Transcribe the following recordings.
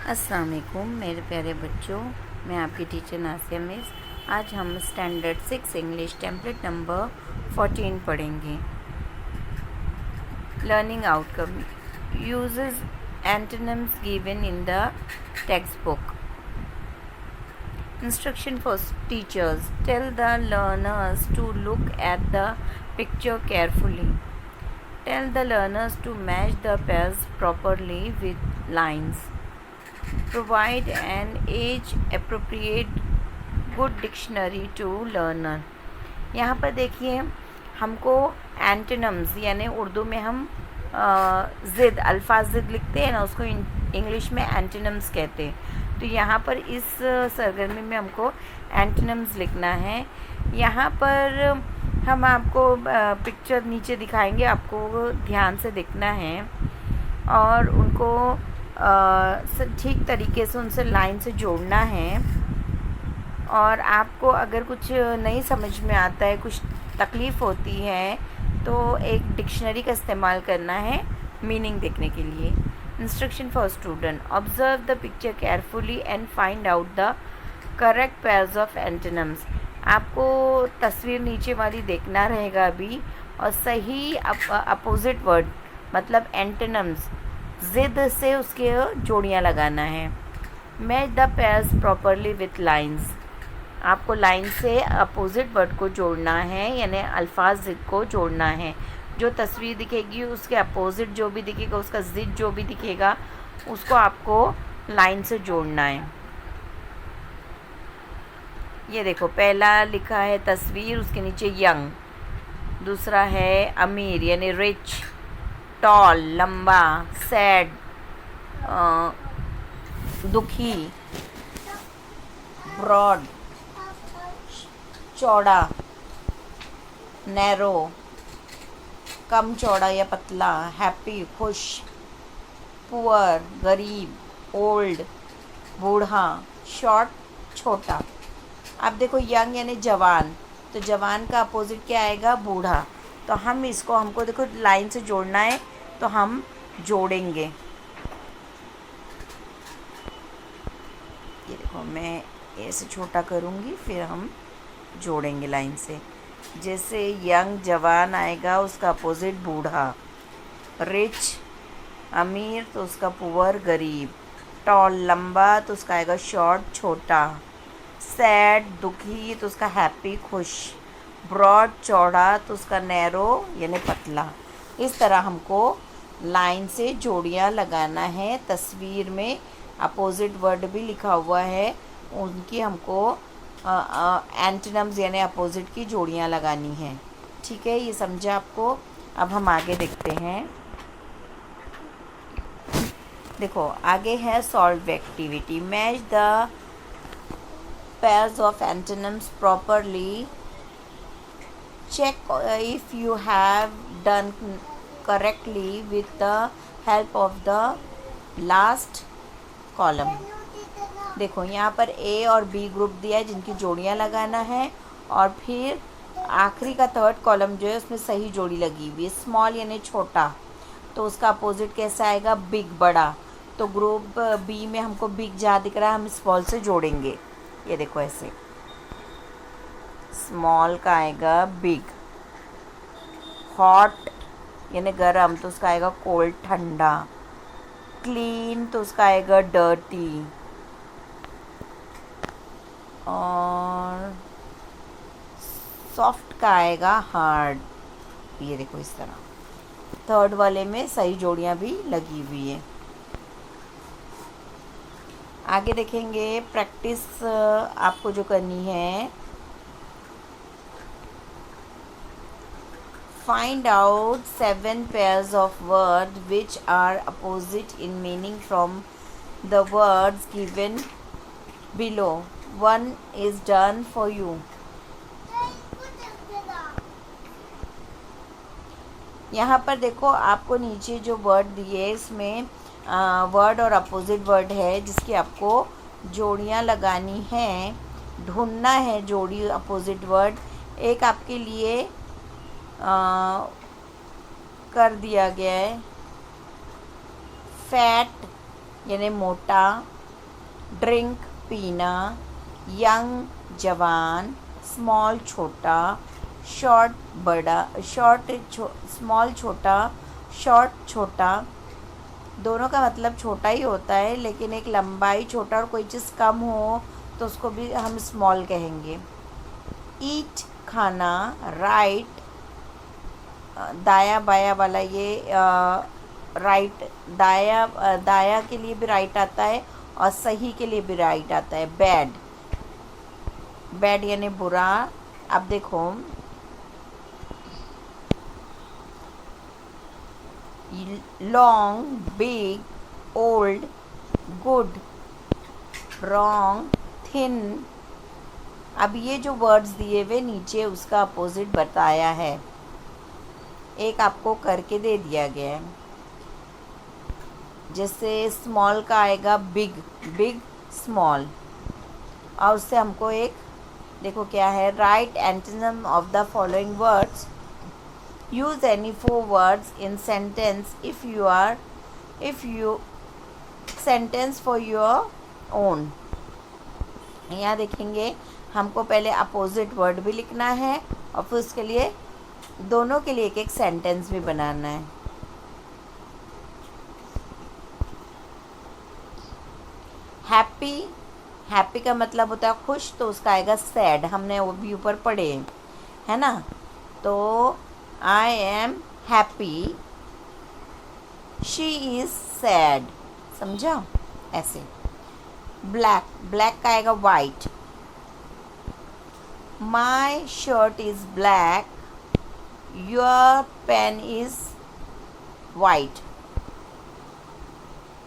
अस्सलाम वालेकुम मेरे प्यारे बच्चों, मैं आपकी टीचर नासिया मिस। आज हम स्टैंडर्ड 6 इंग्लिश टेम्पलेट नंबर 14 पढ़ेंगे। Learning outcome uses antonyms given in the textbook. Instruction for teachers, tell the learners to look at the picture carefully. Tell the learners to match the pairs properly with lines. Provide an age appropriate good dictionary to learner। यहाँ पर देखिए, हमको antonyms यानी उर्दू में हम ज़िद अल्फाज ज़िद लिखते हैं ना, उसको इंग्लिश में एंटोनिम्स कहते हैं। तो यहाँ पर इस सरगर्मी में हमको एंटोनिम्स लिखना है। यहाँ पर हम आपको पिक्चर नीचे दिखाएंगे, आपको ध्यान से देखना है और उनको ठीक तरीके से उनसे लाइन से जोड़ना है। और आपको अगर कुछ नहीं समझ में आता है, कुछ तकलीफ़ होती है, तो एक डिक्शनरी का इस्तेमाल करना है मीनिंग देखने के लिए। Instruction for student, observe the picture carefully and find out the correct pairs of antonyms. आपको तस्वीर नीचे वाली देखना रहेगा अभी, और सही अपोजिट वर्ड मतलब एंटोनिम्स ज़िद से उसके जोड़ियाँ लगाना है। Match the pairs properly with lines. आपको लाइन से अपोजिट वर्ड को जोड़ना है, यानी अल्फाज ज़िद को जोड़ना है। जो तस्वीर दिखेगी उसके अपोजिट जो भी दिखेगा, उसका ज़िद जो भी दिखेगा, उसको आपको लाइन से जोड़ना है। ये देखो, पहला लिखा है तस्वीर, उसके नीचे यंग। दूसरा है अमीर यानी रिच, टॉल लंबा, सैड दुखी, ब्रॉड चौड़ा, नैरो कम चौड़ा या पतला, हैप्पी खुश, पुअर गरीब, ओल्ड बूढ़ा, शॉर्ट छोटा। अब देखो, यंग यानी जवान, तो जवान का अपोजिट क्या आएगा? बूढ़ा। तो हमको देखो लाइन से जोड़ना है, तो हम जोड़ेंगे। ये देखो, मैं ऐसे छोटा करूँगी, फिर हम जोड़ेंगे लाइन से। जैसे यंग जवान आएगा, उसका अपोजिट बूढ़ा। रिच अमीर, तो उसका पुअर गरीब। टॉल लंबा, तो उसका आएगा शॉर्ट छोटा। सैड दुखी, तो उसका हैप्पी खुश। ब्रॉड चौड़ा, तो उसका नैरो यानी पतला। इस तरह हमको लाइन से जोड़ियाँ लगाना है। तस्वीर में अपोजिट वर्ड भी लिखा हुआ है, उनकी हमको एंटोनिम्स यानी अपोजिट की जोड़ियाँ लगानी हैं। ठीक है, ये समझा आपको? अब हम आगे देखते हैं। देखो, आगे है solve activity. Match the pairs of antonyms properly. Check if you have done correctly with the help of the last column। देखो, यहाँ पर A और B ग्रुप दिया है जिनकी जोड़ियाँ लगाना है, और फिर आखिरी का थर्ड कॉलम जो है उसमें सही जोड़ी लगी हुई है। स्मॉल यानी छोटा, तो उसका अपोजिट कैसा आएगा? बिग बड़ा। तो ग्रुप B में हमको बिग जहाँ दिख रहा है, हम स्मॉल से जोड़ेंगे। ये देखो, ऐसे स्मॉल का आएगा बिग। हॉट यानी गरम, तो उसका आएगा कोल्ड ठंडा। क्लीन, तो उसका आएगा डर्टी। और सॉफ्ट का आएगा हार्ड। ये देखो, इस तरह थर्ड वाले में सही जोड़ियाँ भी लगी हुई है। आगे देखेंगे, प्रैक्टिस आपको जो करनी है। Find out 7 pairs of words which are opposite in meaning from the words given below. One is done for you. यहाँ पर देखो, आपको नीचे जो वर्ड दिए इसमें वर्ड और अपोजिट वर्ड है, जिसकी आपको जोड़ियाँ लगानी हैं, ढूंढना है जोड़ी अपोजिट वर्ड। एक आपके लिए कर दिया गया है। फैट यानी मोटा, ड्रिंक पीना, यंग जवान, स्मॉल छोटा, शॉर्ट बड़ा, स्मॉल छोटा, शॉर्ट छोटा, दोनों का मतलब छोटा ही होता है, लेकिन एक लंबाई छोटा और कोई चीज़ कम हो तो उसको भी हम स्मॉल कहेंगे। ईट खाना, राइट दाया बाया वाला, ये राइट दाया के लिए भी राइट आता है और सही के लिए भी राइट आता है। बैड, बैड यानी बुरा। अब देखो, long, big, old, good, wrong, thin. अब ये जो वर्ड्स दिए हुए नीचे उसका अपोजिट बताया है, एक आपको करके दे दिया गया है। जैसे स्मॉल का आएगा बिग, बिग स्मॉल, और उससे हमको एक देखो क्या है, right antonym of the following words, use any 4 words in sentence if you sentence for your own. यहाँ देखेंगे हमको पहले अपोजिट वर्ड भी लिखना है और फिर उसके लिए दोनों के लिए एक एक सेंटेंस भी बनाना है। हैप्पी, हैप्पी का मतलब होता है खुश, तो उसका आएगा सैड, हमने वो भी ऊपर पढ़े है ना। तो I am happy, she is sad, समझा ऐसे। ब्लैक, ब्लैक का आएगा white, my shirt is black, your pen is white.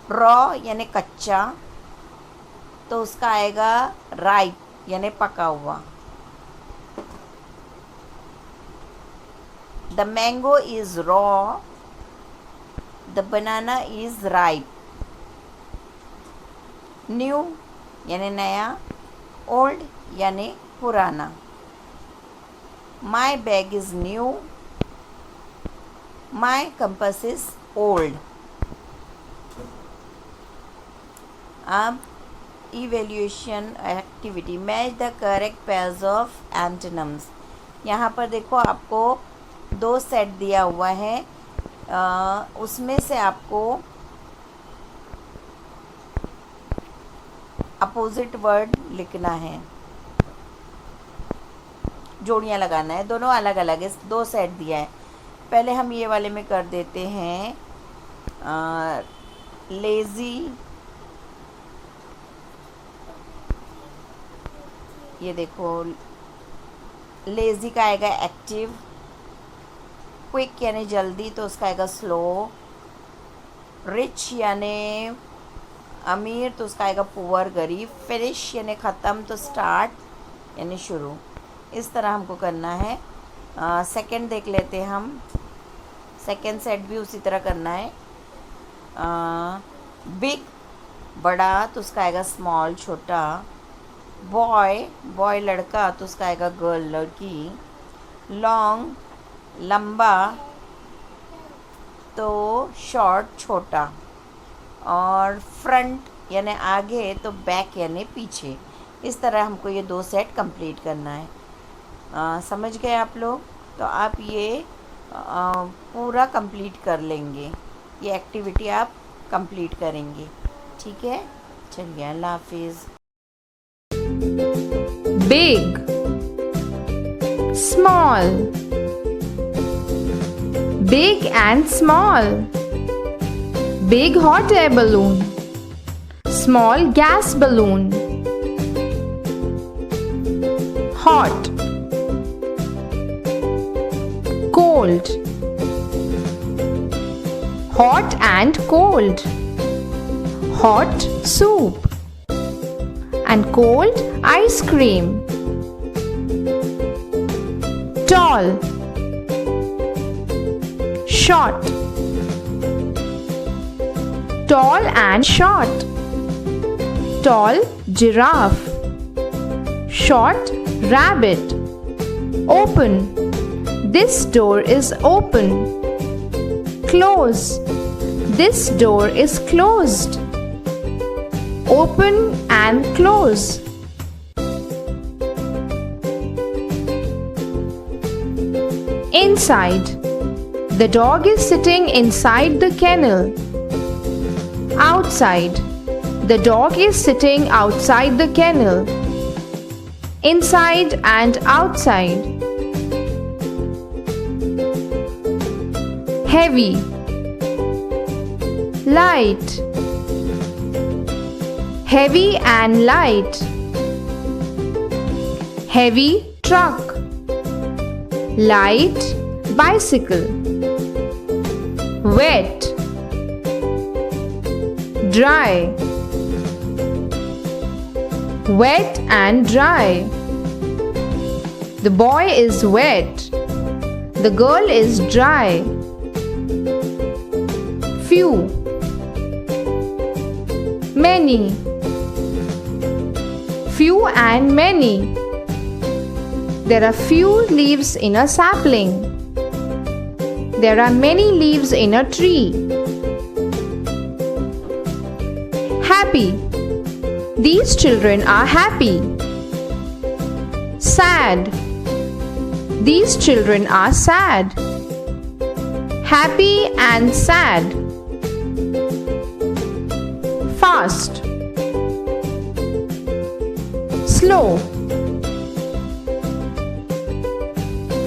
Raw यानी कच्चा, तो उसका आएगा राइप यानी पका हुआ। The mango is raw, the banana is ripe. New यानी नया, ओल्ड यानी पुराना। My bag is new, my compass is old. अब evaluation activity, match the correct pairs of antonyms. यहाँ पर देखो आपको 2 सेट दिया हुआ है, उसमें से आपको अपोजिट वर्ड लिखना है, जोड़ियाँ लगाना है, दोनों अलग अलग है, 2 सेट दिया है। पहले हम ये वाले में कर देते हैं, लेज़ी, ये देखो लेज़ी का आएगा एक्टिव, क्विक यानी जल्दी, तो उसका आएगा स्लो, रिच यानी अमीर, तो उसका आएगा पुअर गरीब, फिनिश यानी ख़त्म, तो स्टार्ट यानी शुरू। इस तरह हमको करना है। सेकंड देख लेते हैं हम, सेकंड सेट भी उसी तरह करना है। बिग बड़ा, तो उसका आएगा स्मॉल छोटा। बॉय, बॉय लड़का, तो उसका आएगा गर्ल लड़की। लॉन्ग लंबा, तो शॉर्ट छोटा। और फ्रंट यानी आगे, तो बैक यानी पीछे। इस तरह हमको ये 2 सेट कंप्लीट करना है। समझ गए आप लोग? तो आप ये पूरा कंप्लीट कर लेंगे, ये एक्टिविटी आप कंप्लीट करेंगे, ठीक है। चलिए, अल्लाह हाफिज़। Big, small, big and small. Big hot air balloon, small gas balloon. Hot, cold, hot and cold. Hot soup and cold ice cream. Tall, short, tall and short. Tall giraffe, short rabbit. Open, this door is open. Close, this door is closed. open and close. Inside. The dog is sitting inside the kennel. Outside. The dog is sitting outside the kennel. Inside and outside. Heavy. Light. Heavy and light. Heavy truck. Light bicycle. Wet. Dry. Wet and dry. The boy is wet. The girl is dry. Few. Many. Few and many. There are few leaves in a sapling. There are many leaves in a tree. Happy. These children are happy. Sad. These children are sad. Happy and sad. Fast. Slow.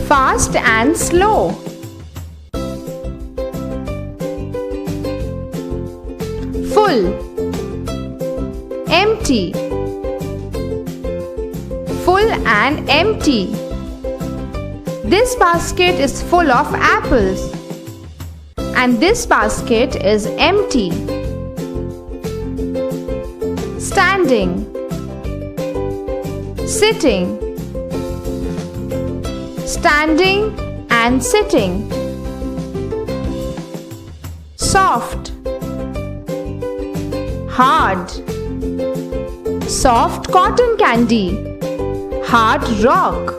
Fast and slow. Full. Empty. Full and empty. This basket is full of apples. And this basket is empty. Standing. Sitting. Standing and sitting. Soft. Hard. Soft cotton candy. Hard rock.